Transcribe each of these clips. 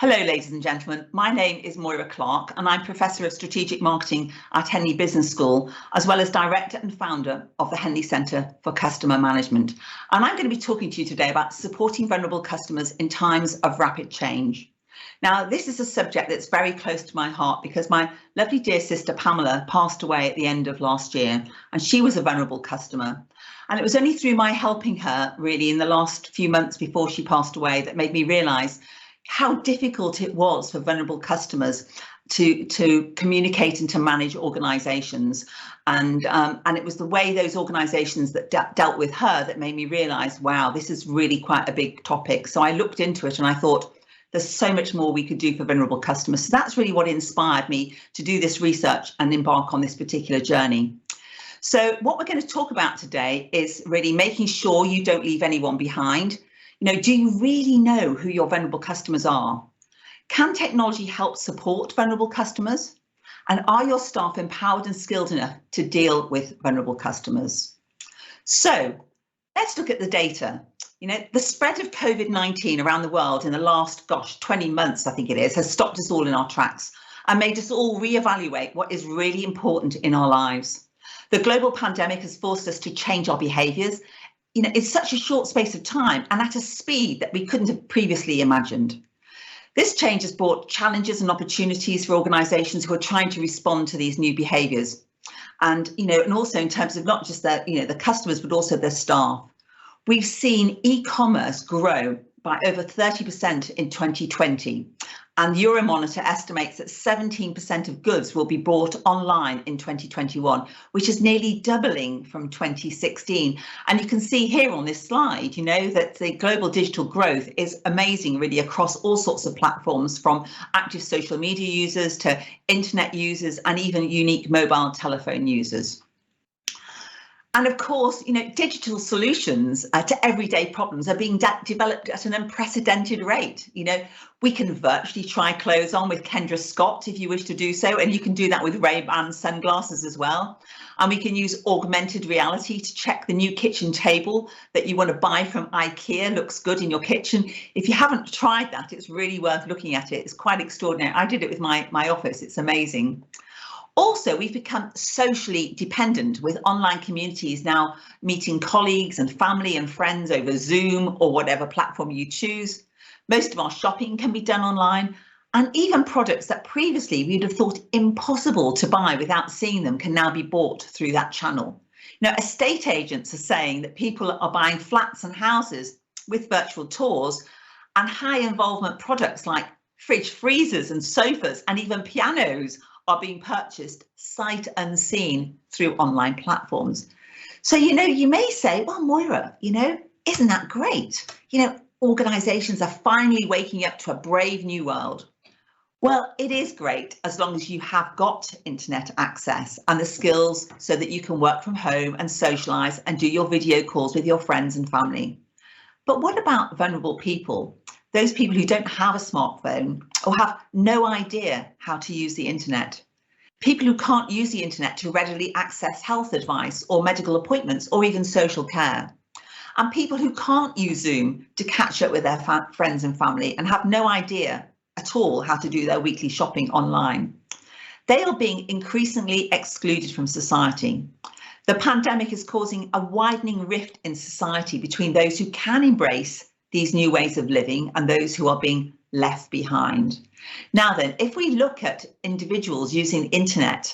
Hello, ladies and gentlemen. My name is Moira Clarke, and I'm Professor of Strategic Marketing at Henley Business School, as well as Director and Founder of the Henley Centre for Customer Management. And I'm going to be talking to you today about supporting vulnerable customers in times of rapid change. Now, this is a subject that's very close to my heart because my lovely dear sister Pamela passed away at the end of last year, and she was a vulnerable customer. And it was only through my helping her really in the last few months before she passed away that made me realise how difficult it was for vulnerable customers to communicate and to manage organisations, and it was the way those organisations that dealt with her that made me realise, wow, this is really quite a big topic. So I looked into it and I thought there's so much more we could do for vulnerable customers. So that's really what inspired me to do this research and embark on this particular journey. So what we're going to talk about today is really making sure you don't leave anyone behind. Do you really know who your vulnerable customers are? Can technology help support vulnerable customers? And are your staff empowered and skilled enough to deal with vulnerable customers? So let's look at the data. The spread of COVID-19 around the world in the last, 20 months, I think it is, has stopped us all in our tracks and made us all reevaluate what is really important in our lives. The global pandemic has forced us to change our behaviours. It's such a short space of time and at a speed that we couldn't have previously imagined. This change has brought challenges and opportunities for organisations who are trying to respond to these new behaviours. And also in terms of not just the customers, but also their staff. We've seen e-commerce grow by over 30% in 2020. And Euromonitor estimates that 17% of goods will be bought online in 2021, which is nearly doubling from 2016. And you can see here on this slide, that the global digital growth is amazing, really, across all sorts of platforms, from active social media users to internet users and even unique mobile telephone users. And of course, digital solutions to everyday problems are being developed at an unprecedented rate. We can virtually try clothes on with Kendra Scott if you wish to do so, and you can do that with Ray-Ban sunglasses as well. And we can use augmented reality to check the new kitchen table that you want to buy from IKEA looks good in your kitchen. If you haven't tried that, it's really worth looking at it. It's quite extraordinary. I did it with my office. It's amazing. Also, we've become socially dependent with online communities now meeting colleagues and family and friends over Zoom or whatever platform you choose. Most of our shopping can be done online, and even products that previously we'd have thought impossible to buy without seeing them can now be bought through that channel. Estate agents are saying that people are buying flats and houses with virtual tours, and high involvement products like fridge freezers and sofas and even pianos are being purchased sight unseen through online platforms. So, you may say, well, Moira, isn't that great? Organisations are finally waking up to a brave new world. Well, it is great as long as you have got internet access and the skills so that you can work from home and socialise and do your video calls with your friends and family. But what about vulnerable people? Those people who don't have a smartphone or have no idea how to use the internet. People who can't use the internet to readily access health advice or medical appointments or even social care. And people who can't use Zoom to catch up with their friends and family and have no idea at all how to do their weekly shopping online. They are being increasingly excluded from society. The pandemic is causing a widening rift in society between those who can embrace these new ways of living and those who are being left behind. Now then, if we look at individuals using the internet,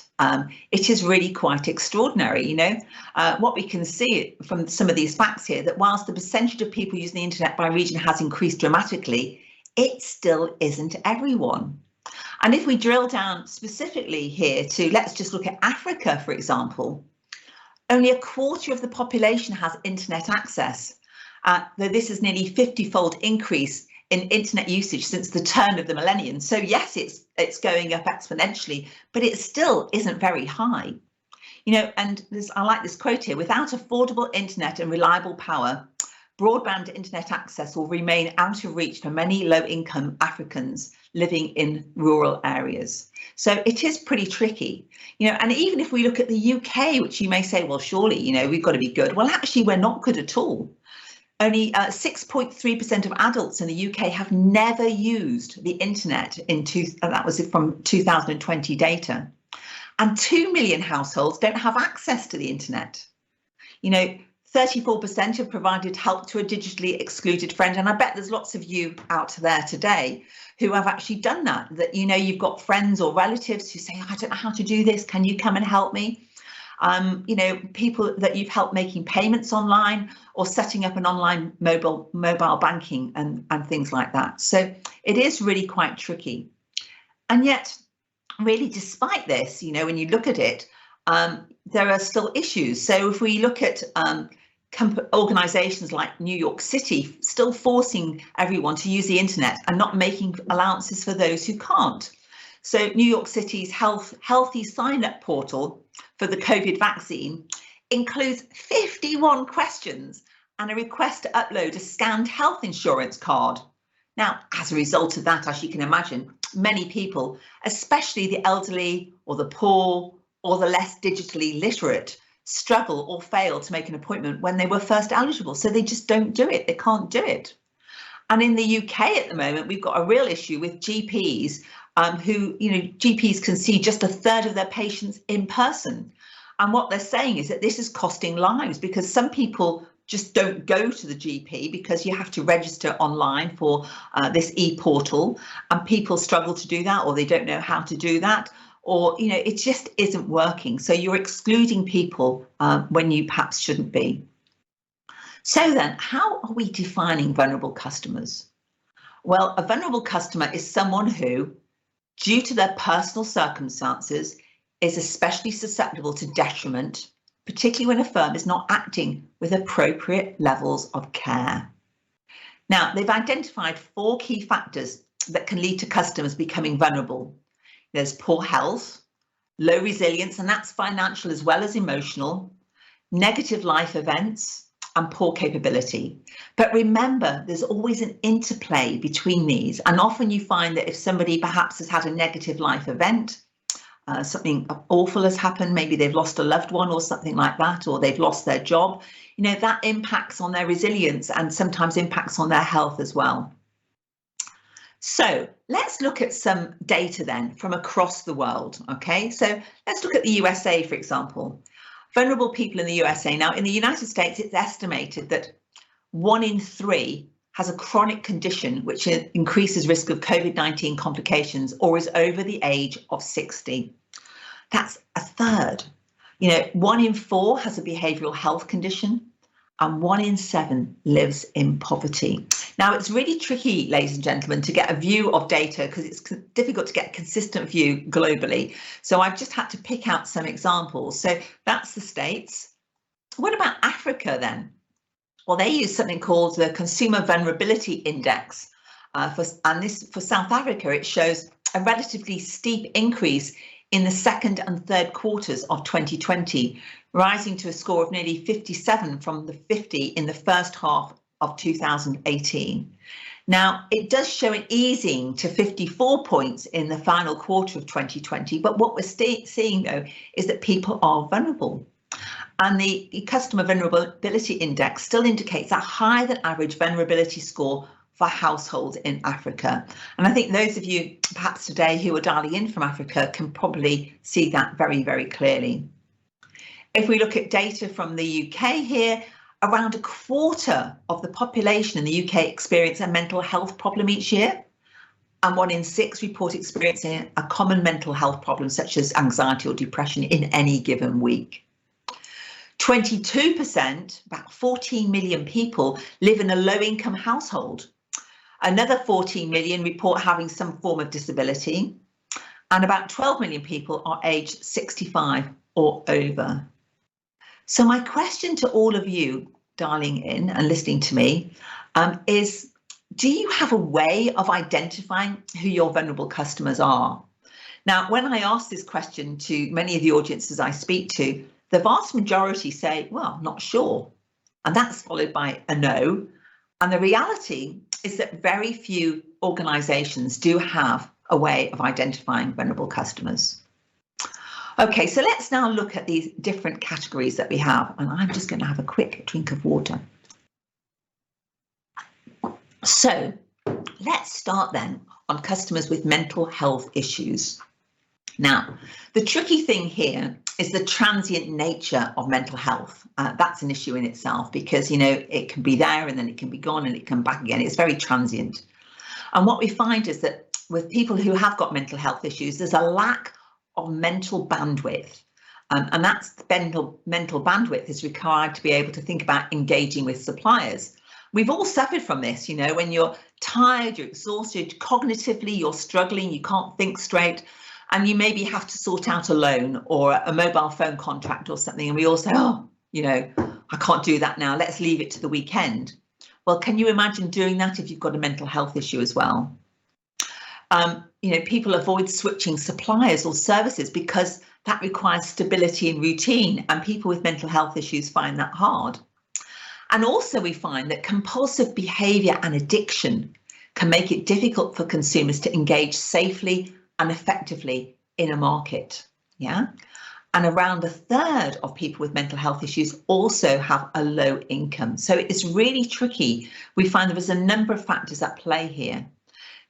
it is really quite extraordinary. What we can see from some of these facts here, that whilst the percentage of people using the internet by region has increased dramatically, it still isn't everyone. And if we drill down specifically here to, let's just look at Africa, for example, only a quarter of the population has internet access. Though this is nearly 50-fold increase in internet usage since the turn of the millennium. So yes, it's going up exponentially, but it still isn't very high. And I like this quote here: without affordable internet and reliable power, broadband internet access will remain out of reach for many low-income Africans living in rural areas. So it is pretty tricky, and even if we look at the UK, which you may say, well, surely, we've got to be good. Well, actually, we're not good at all. Only 6.3% of adults in the UK have never used the internet that was from 2020 data. And 2 million households don't have access to the internet. 34% have provided help to a digitally excluded friend. And I bet there's lots of you out there today who have actually done that, you've got friends or relatives who say, I don't know how to do this. Can you come and help me? People that you've helped making payments online or setting up an online mobile banking and things like that. So it is really quite tricky. And yet, really, despite this, when you look at it, there are still issues. So if we look at organisations like New York City, still forcing everyone to use the internet and not making allowances for those who can't. So New York City's healthy sign-up portal for the COVID vaccine includes 51 questions and a request to upload a scanned health insurance card. Now, as a result of that, as you can imagine, many people, especially the elderly or the poor or the less digitally literate, struggle or fail to make an appointment when they were first eligible. So they just don't do it. They can't do it. And in the UK at the moment, we've got a real issue with GPs GPs can see just a third of their patients in person. And what they're saying is that this is costing lives because some people just don't go to the GP because you have to register online for this e-portal, and people struggle to do that, or they don't know how to do that, or it just isn't working. So you're excluding people when you perhaps shouldn't be. So then, how are we defining vulnerable customers? Well, a vulnerable customer is someone who, due to their personal circumstances, is especially susceptible to detriment, particularly when a firm is not acting with appropriate levels of care. Now, they've identified 4 key factors that can lead to customers becoming vulnerable. There's poor health, low resilience, and that's financial as well as emotional, negative life events, and poor capability. But remember, there's always an interplay between these. And often you find that if somebody perhaps has had a negative life event, something awful has happened, maybe they've lost a loved one or something like that, or they've lost their job, that impacts on their resilience and sometimes impacts on their health as well. So let's look at some data then from across the world. Okay, so let's look at the USA, for example. Vulnerable people in the USA. Now, in the United States, it's estimated that 1 in 3 has a chronic condition which increases risk of COVID-19 complications or is over the age of 60. That's a third. 1 in 4 has a behavioural health condition, and 1 in 7 lives in poverty. Now, it's really tricky, ladies and gentlemen, to get a view of data because it's difficult to get a consistent view globally. So I've just had to pick out some examples. So that's the States. What about Africa then? Well, they use something called the Consumer Vulnerability Index. For South Africa, it shows a relatively steep increase in the second and third quarters of 2020, rising to a score of nearly 57 from the 50 in the first half of 2018. Now, it does show an easing to 54 points in the final quarter of 2020, but what we're seeing, though, is that people are vulnerable. And the Customer Vulnerability Index still indicates a higher than average vulnerability score for households in Africa. And I think those of you perhaps today who are dialing in from Africa can probably see that very, very clearly. If we look at data from the UK here, around a quarter of the population in the UK experience a mental health problem each year, and 1 in 6 report experiencing a common mental health problem such as anxiety or depression in any given week. 22%, about 14 million people, live in a low-income household. Another 14 million report having some form of disability, and about 12 million people are aged 65 or over. So my question to all of you dialing in and listening to me is, do you have a way of identifying who your vulnerable customers are? Now, when I ask this question to many of the audiences I speak to, the vast majority say, well, not sure. And that's followed by a no. And the reality is that very few organisations do have a way of identifying vulnerable customers. Okay, so let's now look at these different categories that we have. And I'm just going to have a quick drink of water. So let's start then on customers with mental health issues. Now, the tricky thing here is the transient nature of mental health. That's an issue in itself because, it can be there and then it can be gone and it can back again. It's very transient. And what we find is that with people who have got mental health issues, there's a lack of mental bandwidth. And that's mental bandwidth is required to be able to think about engaging with suppliers. We've all suffered from this, when you're tired, you're exhausted, cognitively, you're struggling, you can't think straight, and you maybe have to sort out a loan or a mobile phone contract or something. And we all say, I can't do that now. Let's leave it to the weekend. Well, can you imagine doing that if you've got a mental health issue as well? People avoid switching suppliers or services because that requires stability and routine, and people with mental health issues find that hard. And also we find that compulsive behaviour and addiction can make it difficult for consumers to engage safely and effectively in a market. Yeah. And around a third of people with mental health issues also have a low income. So it's really tricky. We find there is a number of factors at play here.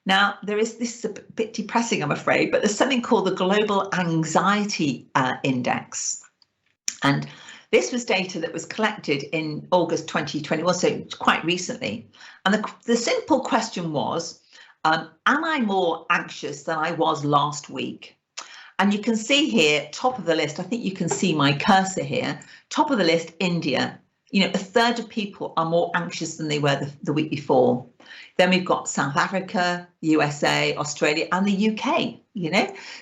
Now, this is a bit depressing, I'm afraid, but there's something called the Global Anxiety Index. And this was data that was collected in August 2021, so quite recently. And the simple question was, am I more anxious than I was last week? And you can see here, top of the list, I think you can see my cursor here, top of the list, India. A third of people are more anxious than they were the week before. Then we've got South Africa, USA, Australia, and the UK,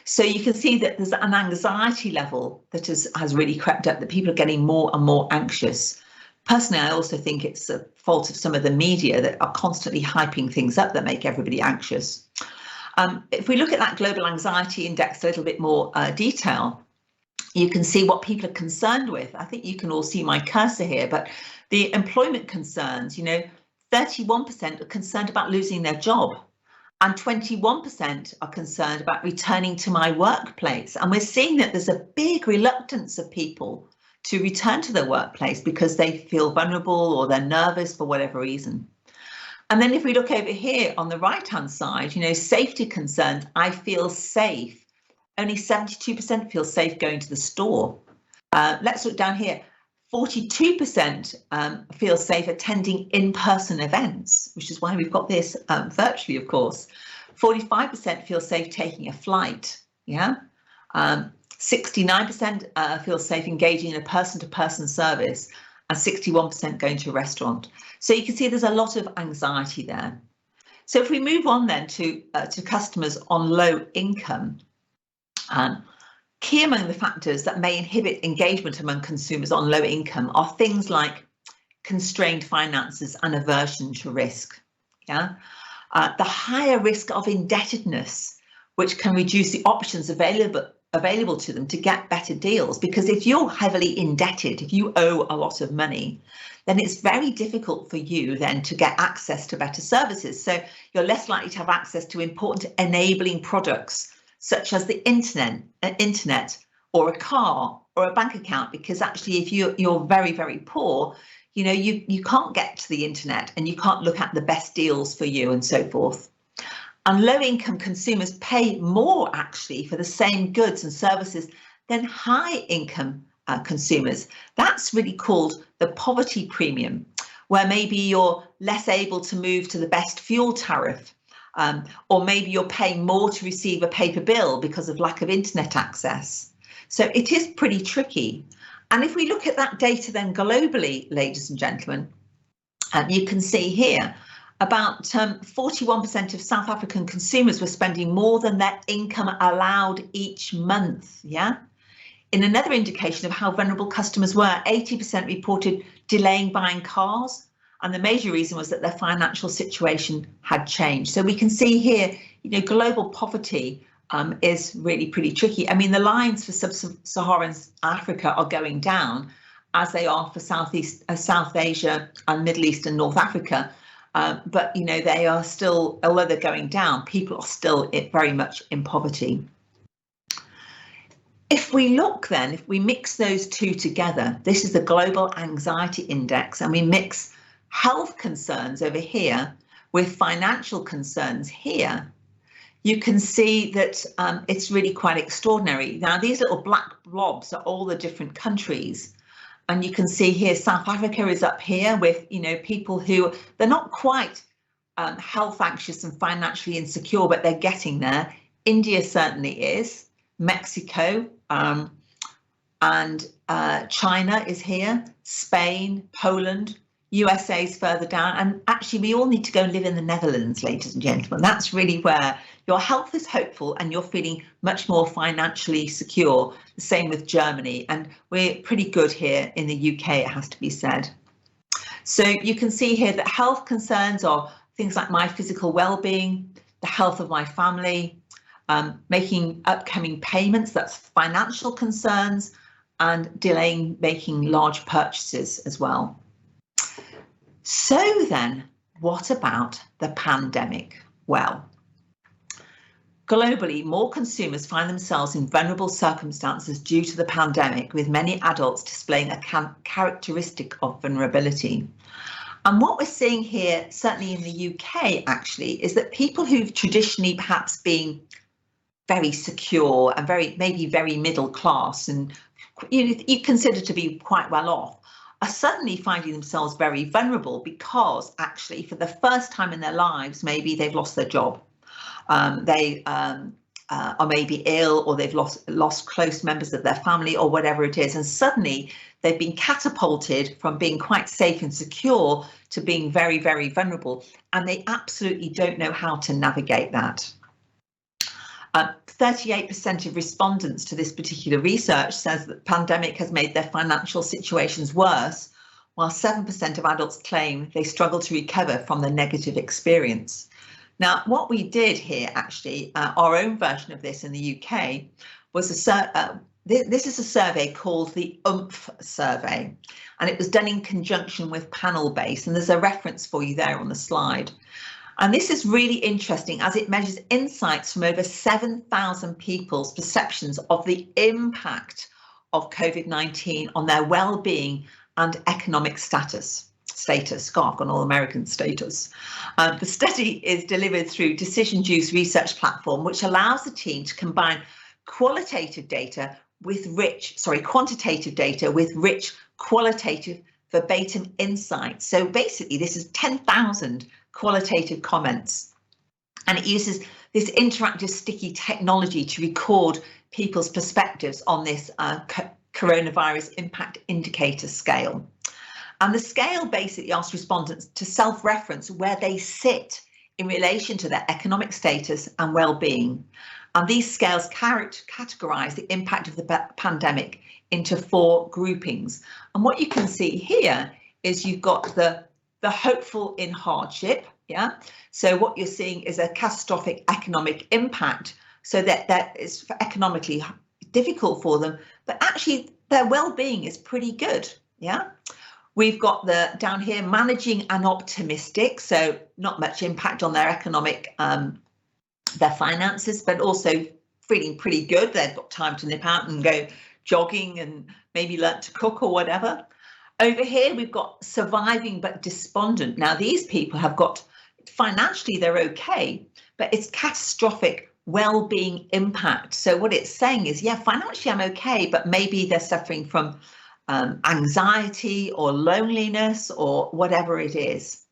So you can see that there's an anxiety level that has really crept up, that people are getting more and more anxious. Personally, I also think it's a fault of some of the media that are constantly hyping things up that make everybody anxious. If we look at that Global Anxiety Index a little bit more detail, you can see what people are concerned with. I think you can all see my cursor here, but the employment concerns, 31% are concerned about losing their job, and 21% are concerned about returning to my workplace. And we're seeing that there's a big reluctance of people to return to their workplace because they feel vulnerable or they're nervous for whatever reason. And then if we look over here on the right-hand side, safety concerns, I feel safe. Only 72% feel safe going to the store. Let's look down here. 42% feel safe attending in-person events, which is why we've got this virtually, of course. 45% feel safe taking a flight. 69% feel safe engaging in a person-to-person service, and 61% going to a restaurant. So you can see there's a lot of anxiety there. So if we move on then to customers on low income, key among the factors that may inhibit engagement among consumers on low income are things like constrained finances and aversion to risk. The higher risk of indebtedness, which can reduce the options available to them to get better deals, because if you're heavily indebted, if you owe a lot of money, then it's very difficult for you then to get access to better services. So you're less likely to have access to important enabling products such as the internet or a car or a bank account, because actually if you're very, very poor, you can't get to the internet and you can't look at the best deals for you and so forth. And low income consumers pay more actually for the same goods and services than high income consumers. That's really called the poverty premium, where maybe you're less able to move to the best fuel tariff. Or maybe you're paying more to receive a paper bill because of lack of internet access. So it is pretty tricky. And if we look at that data then globally, ladies and gentlemen, you can see here about 41% of South African consumers were spending more than their income allowed each month. In another indication of how vulnerable customers were, 80% reported delaying buying cars. And the major reason was that their financial situation had changed. So we can see here, global poverty is really pretty tricky. I mean, the lines for sub-Saharan Africa are going down, as they are for South Asia and Middle East and North Africa. But, they are still, although they're going down, people are still very much in poverty. If we look then, if we mix those two together, this is the Global Anxiety Index, and we mix health concerns over here with financial concerns here, you can see that it's really quite extraordinary. Now, these little black blobs are all the different countries. And you can see here, South Africa is up here with, people who, they're not quite health anxious and financially insecure, but they're getting there. India certainly is. Mexico and China is here. Spain, Poland, USA's further down. And actually, we all need to go and live in the Netherlands, ladies and gentlemen. That's really where your health is hopeful and you're feeling much more financially secure. The same with Germany. And we're pretty good here in the UK, it has to be said. So you can see here that health concerns are things like my physical well-being, the health of my family, making upcoming payments, that's financial concerns, and delaying making large purchases as well. So then, what about the pandemic? Well, globally, more consumers find themselves in vulnerable circumstances due to the pandemic, with many adults displaying a characteristic of vulnerability. And what we're seeing here, certainly in the UK, actually, is that people who've traditionally perhaps been very secure and maybe very middle class and you consider to be quite well off, are suddenly finding themselves very vulnerable because actually for the first time in their lives, maybe they've lost their job. They are maybe ill, or they've lost close members of their family, or whatever it is. And suddenly they've been catapulted from being quite safe and secure to being very, very vulnerable. And they absolutely don't know how to navigate that. 38% of respondents to this particular research says that the pandemic has made their financial situations worse, while 7% of adults claim they struggle to recover from the negative experience. Now, what we did here, actually, our own version of this in the UK, was this is a survey called the UMPH survey, and it was done in conjunction with Panel Base, and there's a reference for you there on the slide. And this is really interesting as it measures insights from over 7,000 people's perceptions of the impact of COVID-19 on their well-being and economic status. God, I've gone all American status. The study is delivered through Decision Juice research platform, which allows the team to combine quantitative data with rich qualitative verbatim insights. So basically, this is 10,000 qualitative comments, and it uses this interactive sticky technology to record people's perspectives on this coronavirus impact indicator scale. And the scale basically asks respondents to self-reference where they sit in relation to their economic status and well-being. And these scales categorize the impact of the pandemic into 4 groupings. And what you can see here is you've got the hopeful in hardship. Yeah. So what you're seeing is a catastrophic economic impact. So that is economically difficult for them, but actually their well-being is pretty good. Yeah. We've got down here managing and optimistic. So not much impact on their economic, their finances, but also feeling pretty good. They've got time to nip out and go jogging and maybe learn to cook or whatever. Over here, we've got surviving but despondent. Now, these people have got financially, they're okay, but it's catastrophic well-being impact. So what it's saying is, yeah, financially, I'm okay, but maybe they're suffering from anxiety or loneliness or whatever it is.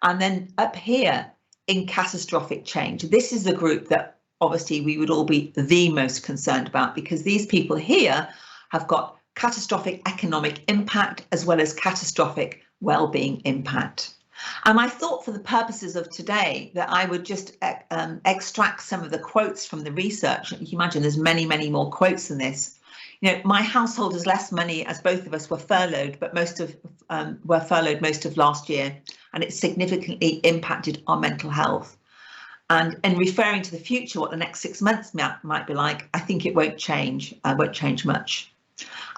And then up here in catastrophic change, this is the group that obviously we would all be the most concerned about, because these people here have got catastrophic economic impact as well as catastrophic well-being impact. And I thought for the purposes of today that I would just extract some of the quotes from the research. You can imagine there's many, many more quotes than this. My household has less money as both of us were furloughed, but were furloughed most of last year, and it significantly impacted our mental health. And in referring to the future, what the next 6 months might be like, I think it won't change. Won't change much.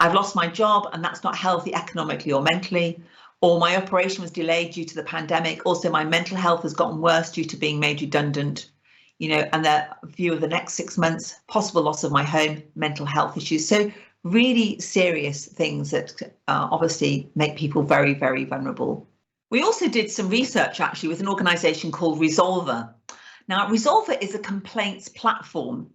I've lost my job, and that's not healthy economically or mentally. Or my operation was delayed due to the pandemic. Also, my mental health has gotten worse due to being made redundant. And the view of the next 6 months, possible loss of my home, mental health issues. So really serious things that obviously make people very, very vulnerable. We also did some research actually with an organisation called Resolver. Now, Resolver is a complaints platform.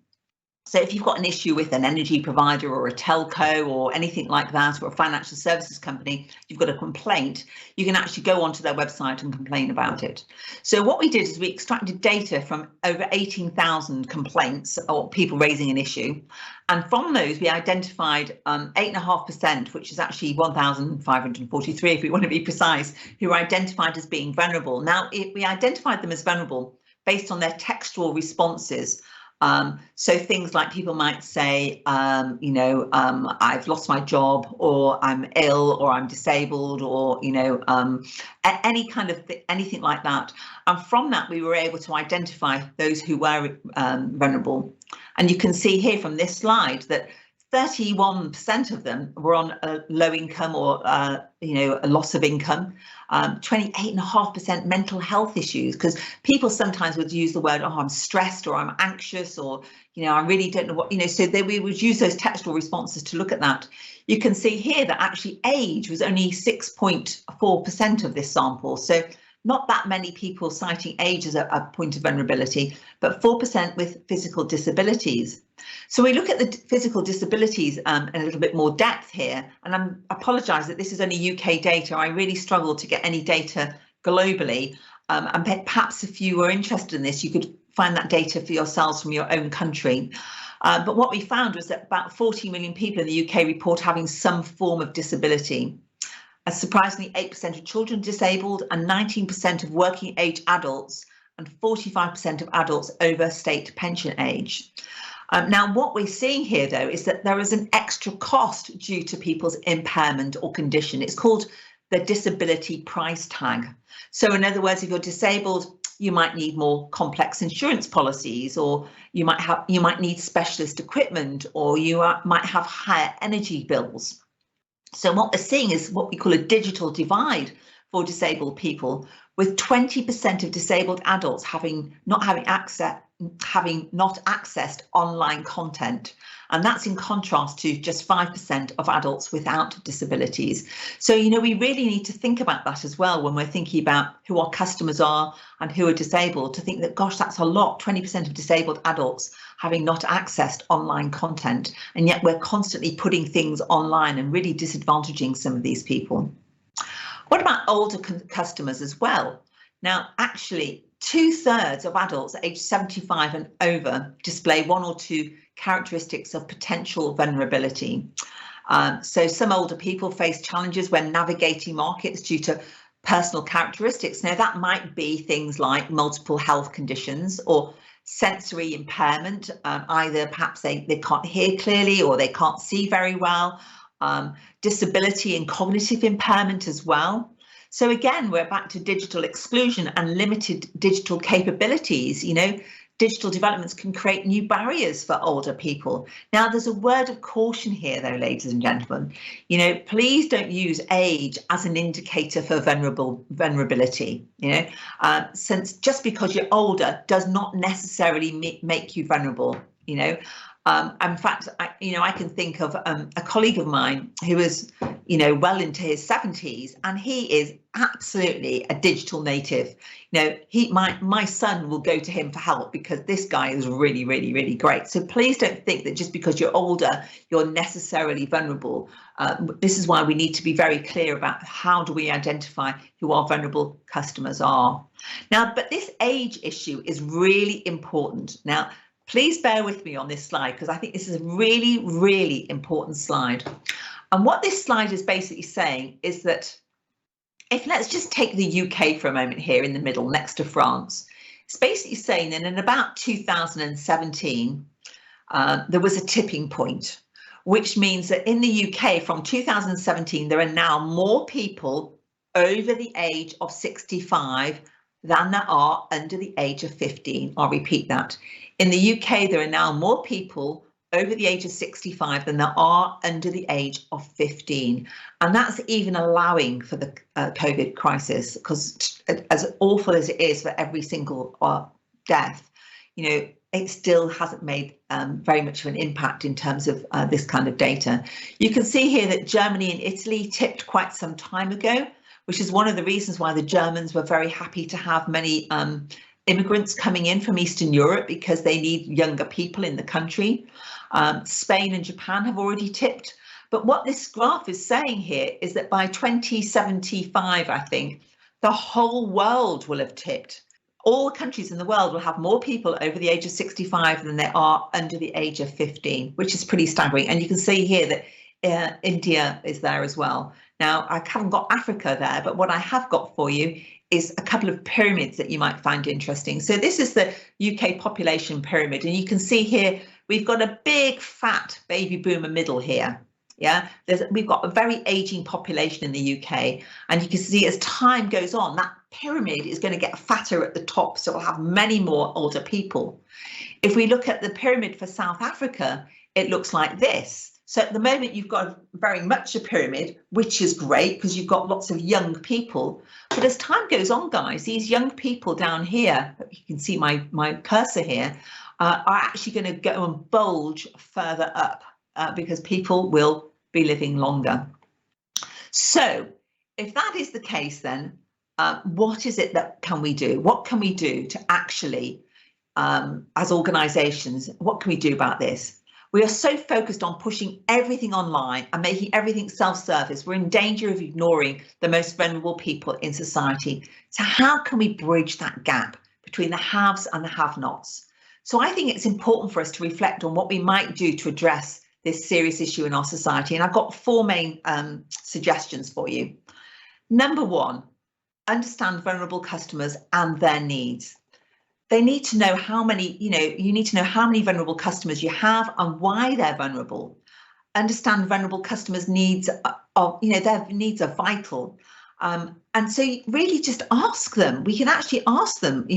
So if you've got an issue with an energy provider or a telco or anything like that, or a financial services company, you've got a complaint, you can actually go onto their website and complain about it. So what we did is we extracted data from over 18,000 complaints or people raising an issue. And from those, we identified 8.5%, which is actually 1,543, if we want to be precise, who were identified as being vulnerable. Now, we identified them as vulnerable based on their textual responses. So things like people might say, I've lost my job, or I'm ill, or I'm disabled, or, any kind of anything like that. And from that, we were able to identify those who were vulnerable. And you can see here from this slide that 31% of them were on a low income or, a loss of income. 28.5% mental health issues, because people sometimes would use the word, oh, I'm stressed, or I'm anxious, or, I really don't know what, so we would use those textual responses to look at that. You can see here that actually age was only 6.4% of this sample. So not that many people citing age as a point of vulnerability, but 4% with physical disabilities. So we look at the physical disabilities in a little bit more depth here, and I apologise that this is only UK data. I really struggled to get any data globally, and perhaps if you were interested in this, you could find that data for yourselves from your own country. But what we found was that about 40 million people in the UK report having some form of disability. Surprisingly, 8% of children disabled, and 19% of working age adults, and 45% of adults over state pension age. Now, what we're seeing here, though, is that there is an extra cost due to people's impairment or condition. It's called the disability price tag. So in other words, if you're disabled, you might need more complex insurance policies, or you might need specialist equipment, or you might have higher energy bills. So what we're seeing is what we call a digital divide for disabled people, with 20% of disabled adults having not accessed online content. And that's in contrast to just 5% of adults without disabilities. So, we really need to think about that as well when we're thinking about who our customers are and who are disabled, to think that, gosh, that's a lot, 20% of disabled adults having not accessed online content. And yet we're constantly putting things online and really disadvantaging some of these people. What about older customers as well? Now, actually, 2/3 of adults aged 75 and over display one or two characteristics of potential vulnerability. So some older people face challenges when navigating markets due to personal characteristics. Now, that might be things like multiple health conditions or sensory impairment. Either perhaps they can't hear clearly, or they can't see very well. Disability and cognitive impairment as well. So again, we're back to digital exclusion and limited digital capabilities. Digital developments can create new barriers for older people. Now, there's a word of caution here, though, ladies and gentlemen. Please don't use age as an indicator for vulnerability. Since just because you're older does not necessarily make you vulnerable. In fact, I can think of a colleague of mine who is, well into his 70s, and he is absolutely a digital native. My son will go to him for help because this guy is really, really, really great. So please don't think that just because you're older, you're necessarily vulnerable. This is why we need to be very clear about how do we identify who our vulnerable customers are. Now, but this age issue is really important. Now, please bear with me on this slide, because I think this is a really, really important slide. And what this slide is basically saying is that let's just take the UK for a moment here in the middle next to France. It's basically saying that in about 2017, there was a tipping point, which means that in the UK from 2017, there are now more people over the age of 65 than there are under the age of 15. I'll repeat that. In the UK, there are now more people over the age of 65 than there are under the age of 15. And that's even allowing for the COVID crisis, because as awful as it is for every single death, it still hasn't made very much of an impact in terms of this kind of data. You can see here that Germany and Italy tipped quite some time ago, which is one of the reasons why the Germans were very happy to have many immigrants coming in from Eastern Europe, because they need younger people in the country. Spain and Japan have already tipped. But what this graph is saying here is that by 2075, I think, the whole world will have tipped. All countries in the world will have more people over the age of 65 than there are under the age of 15, which is pretty staggering. And you can see here that India is there as well. Now, I haven't got Africa there, but what I have got for you is a couple of pyramids that you might find interesting. So this is the UK population pyramid, and you can see here we've got a big fat baby boomer middle here. Yeah, we've got a very aging population in the UK, and you can see as time goes on, that pyramid is going to get fatter at the top, so we'll have many more older people. If we look at the pyramid for South Africa, it looks like this. So at the moment, you've got very much a pyramid, which is great because you've got lots of young people. But as time goes on, guys, these young people down here, you can see my cursor here, are actually going to go and bulge further up because people will be living longer. So if that is the case, then what is it that can we do? What can we do to actually, as organisations, what can we do about this? We are so focused on pushing everything online and making everything self-service. We're in danger of ignoring the most vulnerable people in society. So how can we bridge that gap between the haves and the have-nots? So I think it's important for us to reflect on what we might do to address this serious issue in our society. And I've got four main suggestions for you. Number one, understand vulnerable customers and their needs. They need to know how many, you need to know how many vulnerable customers you have and why they're vulnerable. Understand vulnerable customers' needs their needs are vital. And so really just ask them. We can actually ask them,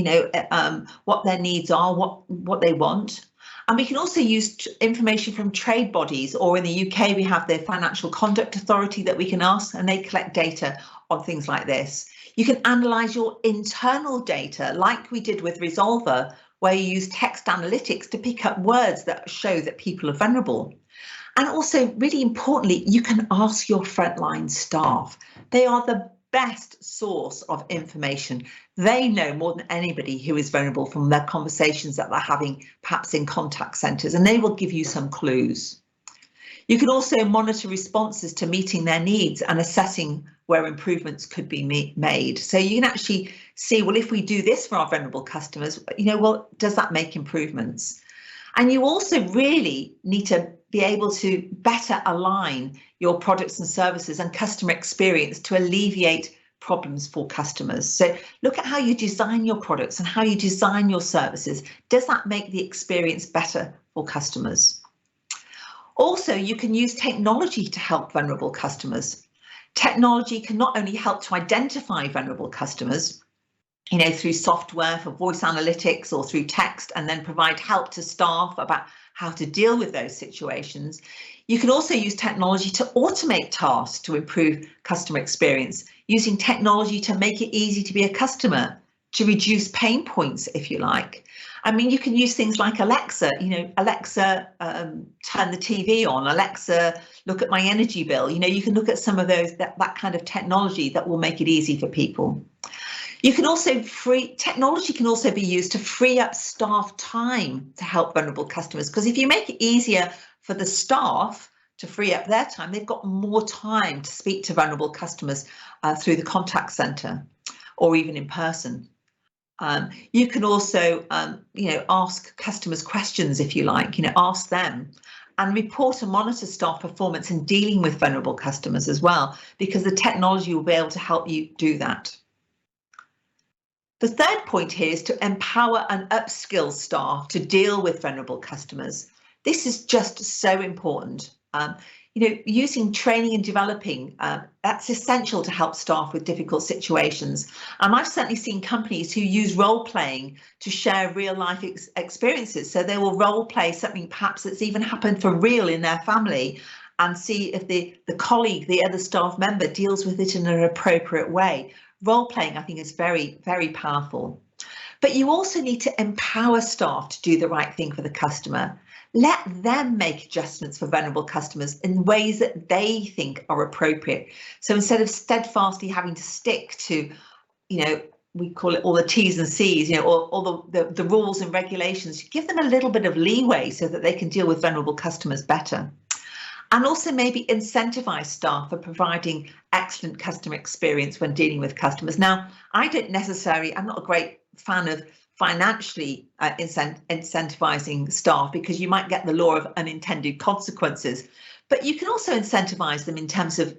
what their needs are, what they want. And we can also use information from trade bodies, or in the UK, we have the Financial Conduct Authority that we can ask, and they collect data on things like this. You can analyse your internal data like we did with Resolver, where you use text analytics to pick up words that show that people are vulnerable. And also, really importantly, you can ask your frontline staff. They are the best source of information. They know more than anybody who is vulnerable from their conversations that they're having, perhaps in contact centres, and they will give you some clues. You can also monitor responses to meeting their needs and assessing where improvements could be made. So you can actually see, well, if we do this for our vulnerable customers, well, does that make improvements? And you also really need to be able to better align your products and services and customer experience to alleviate problems for customers. So look at how you design your products and how you design your services. Does that make the experience better for customers? Also, you can use technology to help vulnerable customers. Technology can not only help to identify vulnerable customers, through software for voice analytics or through text, and then provide help to staff about how to deal with those situations. You can also use technology to automate tasks to improve customer experience, using technology to make it easy to be a customer, to reduce pain points, if you like. I mean, you can use things like Alexa, Alexa, turn the TV on, Alexa, look at my energy bill. You can look at some of those, that kind of technology that will make it easy for people. You can also technology can also be used to free up staff time to help vulnerable customers, because if you make it easier for the staff to free up their time, they've got more time to speak to vulnerable customers through the contact centre or even in person. You can also, ask customers questions, if you like, ask them, and report and monitor staff performance in dealing with vulnerable customers as well, because the technology will be able to help you do that. The third point here is to empower and upskill staff to deal with vulnerable customers. This is just so important. Using training and developing, that's essential to help staff with difficult situations. And I've certainly seen companies who use role playing to share real life experiences. So they will role play something perhaps that's even happened for real in their family, and see if the colleague, the other staff member, deals with it in an appropriate way. Role playing, I think, is very, very powerful. But you also need to empower staff to do the right thing for the customer. Let them make adjustments for vulnerable customers in ways that they think are appropriate. So instead of steadfastly having to stick to, we call it all the T's and C's, or all the rules and regulations, give them a little bit of leeway so that they can deal with vulnerable customers better. And also maybe incentivize staff for providing excellent customer experience when dealing with customers. Now, I'm not a great fan of financially incentivizing staff, because you might get the law of unintended consequences, but you can also incentivize them in terms of,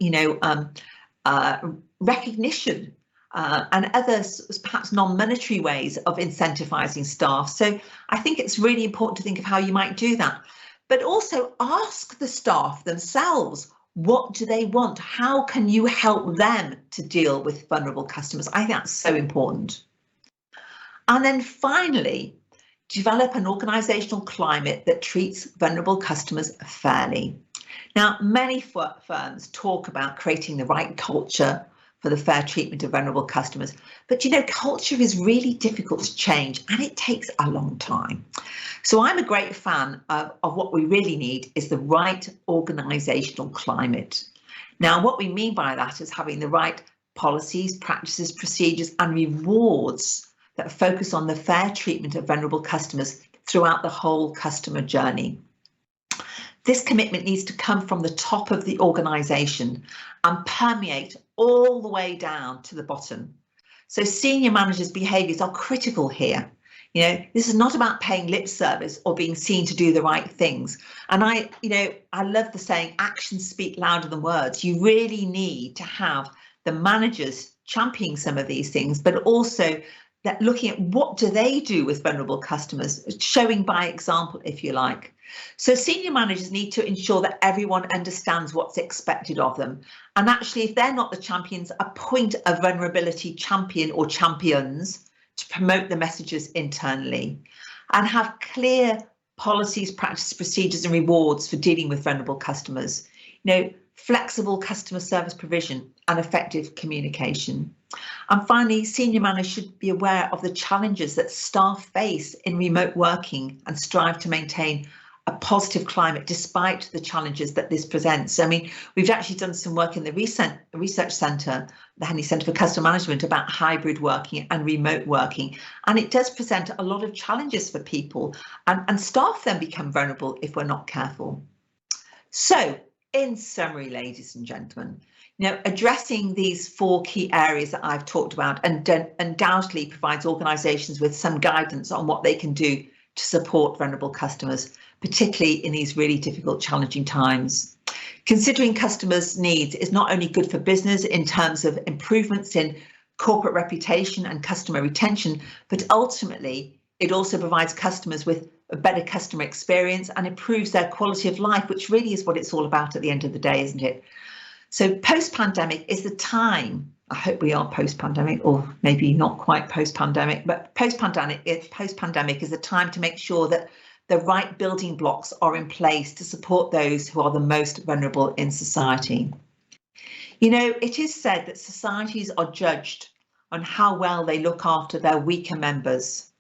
recognition and other perhaps non-monetary ways of incentivizing staff. So I think it's really important to think of how you might do that. But also ask the staff themselves, what do they want? How can you help them to deal with vulnerable customers? I think that's so important. And then finally, develop an organisational climate that treats vulnerable customers fairly. Now, many firms talk about creating the right culture for the fair treatment of vulnerable customers. But culture is really difficult to change, and it takes a long time. So I'm a great fan of what we really need is the right organisational climate. Now, what we mean by that is having the right policies, practices, procedures and rewards that focus on the fair treatment of vulnerable customers throughout the whole customer journey. This commitment needs to come from the top of the organisation and permeate all the way down to the bottom. So senior managers' behaviours are critical here. This is not about paying lip service or being seen to do the right things. And I love the saying, actions speak louder than words. You really need to have the managers championing some of these things, but also that looking at what do they do with vulnerable customers, showing by example, if you like. So senior managers need to ensure that everyone understands what's expected of them. And actually, if they're not the champions, appoint a vulnerability champion or champions to promote the messages internally, and have clear policies, practices, procedures and rewards for dealing with vulnerable customers. Flexible customer service provision and effective communication. And finally, senior managers should be aware of the challenges that staff face in remote working and strive to maintain a positive climate despite the challenges that this presents. I mean, we've actually done some work in the research centre, the Henley Centre for Customer Management, about hybrid working and remote working. And it does present a lot of challenges for people, and staff then become vulnerable if we're not careful. So, in summary, ladies and gentlemen, addressing these 4 key areas that I've talked about undoubtedly provides organisations with some guidance on what they can do to support vulnerable customers, particularly in these really difficult, challenging times. Considering customers' needs is not only good for business in terms of improvements in corporate reputation and customer retention, but ultimately it also provides customers with a better customer experience and improves their quality of life, which really is what it's all about at the end of the day, isn't it? So post-pandemic is the time, I hope we are post-pandemic, or maybe not quite post-pandemic, but post-pandemic is the time to make sure that the right building blocks are in place to support those who are the most vulnerable in society. It is said that societies are judged on how well they look after their weaker members.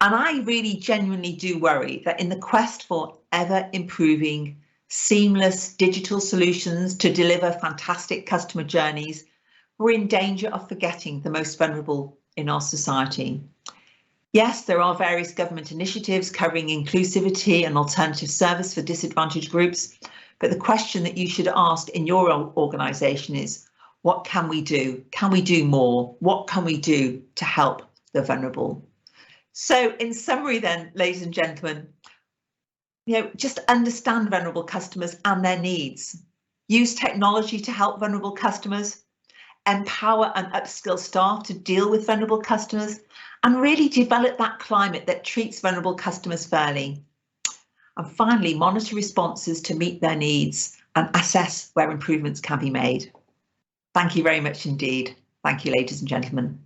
And I really genuinely do worry that in the quest for ever improving, seamless digital solutions to deliver fantastic customer journeys, we're in danger of forgetting the most vulnerable in our society. Yes, there are various government initiatives covering inclusivity and alternative service for disadvantaged groups, but the question that you should ask in your organisation is, what can we do? Can we do more? What can we do to help the vulnerable? So in summary then, ladies and gentlemen, just understand vulnerable customers and their needs. Use technology to help vulnerable customers. Empower and upskill staff to deal with vulnerable customers, and really develop that climate that treats vulnerable customers fairly. And finally, monitor responses to meet their needs and assess where improvements can be made. Thank you very much indeed. Thank you, ladies and gentlemen.